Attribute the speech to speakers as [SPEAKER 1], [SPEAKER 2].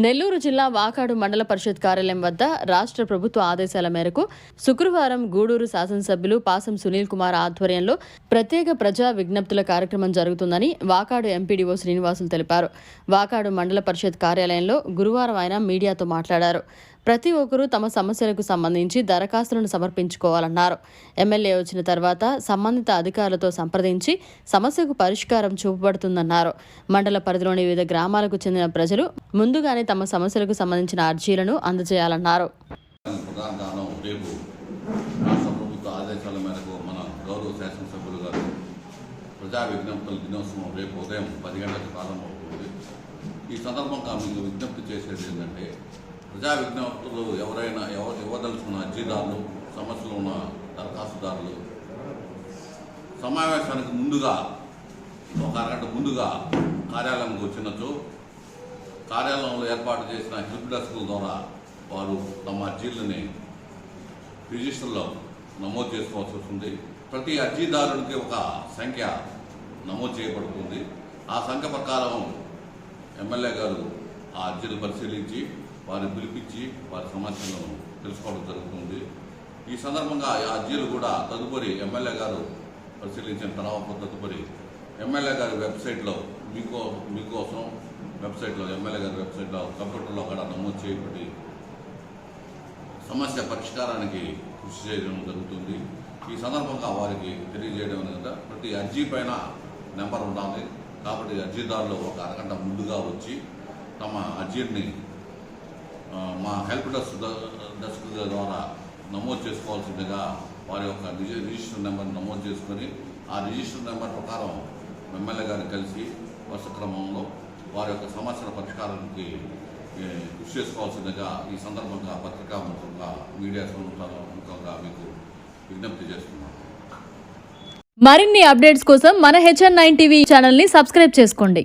[SPEAKER 1] నెల్లూరు జిల్లా వాకాడు మండల పరిషత్ కార్యాలయం వద్ద రాష్ట్ర ప్రభుత్వ ఆదేశాల మేరకు శుక్రవారం గూడూరు శాసనసభ్యులు పాసం సునీల్ కుమార్ ఆధ్వర్యంలో ప్రత్యేక ప్రజా విజ్ఞప్తుల కార్యక్రమం జరుగుతుందని వాకాడు ఎంపీడీఓ శ్రీనివాసులు తెలిపారు. వాకాడు మండల పరిషత్ కార్యాలయంలో గురువారం ఆయన మీడియాతో మాట్లాడారు. ప్రతి ఒక్కరూ తమ సమస్యలకు సంబంధించి దరఖాస్తులను సమర్పించుకోవాలన్నారు. ఎమ్మెల్యే వచ్చిన తర్వాత సంబంధిత అధికారులతో సంప్రదించి సమస్యకు పరిష్కారం చూపబడుతుందన్నారు. మండల పరిధిలోని వివిధ గ్రామాలకు చెందిన ప్రజలు ముందుగానే తమ సమస్యలకు సంబంధించిన అర్జీలను అందజేయాలన్నారు.
[SPEAKER 2] ప్రజా విజ్ఞప్తుల దినోత్సవం రేపు ఉదయం 10 గంటలకు ప్రారంభమవుతుంది. ఈ సందర్భంగా మీకు విజ్ఞప్తి చేసేది ఏంటంటే, ప్రజా విజ్ఞప్తులు ఎవరైనా ఇవ్వదలుచుకున్న అర్జీదారులు, సమస్యలు ఉన్న దరఖాస్తుదారులు సమావేశానికి ముందుగా ఒక అరగంట ముందుగా కార్యాలయంకి వచ్చినచో కార్యాలయంలో ఏర్పాటు చేసిన హెల్ప్ డెస్క్ల ద్వారా వారు తమ అర్జీలని రిజిస్టర్లో నమోదు చేసుకోవాల్సి వస్తుంది. ప్రతి అర్జీదారుడికి ఒక సంఖ్య నమోదు చేయబడుతుంది. ఆ సంఖ్య ప్రకారం ఎమ్మెల్యే గారు ఆ అర్జీలు పరిశీలించి వారిని పిలిపించి వారి సమస్యలను తెలుసుకోవడం జరుగుతుంది. ఈ సందర్భంగా ఆ అర్జీలు కూడా తదుపరి ఎమ్మెల్యే గారు పరిశీలించిన తర్వాత తదుపరి ఎమ్మెల్యే గారి వెబ్సైట్లో మీకోసం వెబ్సైట్లో ఎమ్మెల్యే గారి వెబ్సైట్లో కంప్యూటర్లో కూడా నమోదు చేయబడి సమస్య పరిష్కారానికి కృషి చేయడం జరుగుతుంది. ఈ సందర్భంగా వారికి తెలియజేయడం అనేది ప్రతి అర్జీ పైన నెంబర్ ఉండాలి. కాబట్టి అర్జీదారులు ఒక అరగంట ముందుగా వచ్చి తమ అర్జీని మా హెల్ప్ డెస్క్ ద్వారా నమోదు చేసుకోవాల్సిందిగా వారి యొక్క రిజిస్టర్ నెంబర్ నమోదు చేసుకొని ఆ రిజిస్టర్ నెంబర్ ప్రకారం ఎమ్మెల్యే గారిని కలిసి వరుస క్రమంలో వారి యొక్క సమస్యల పరిష్కారానికి కృషి చేసుకోవాల్సిందిగా ఈ సందర్భంగా పత్రికాముఖంగా మీడియా ముఖంగా మీకు విజ్ఞప్తి చేస్తున్నాను.
[SPEAKER 1] మరిన్ని అప్డేట్స్ కోసం మన HN9 టీవీ ఛానల్ని సబ్స్క్రైబ్ చేసుకోండి.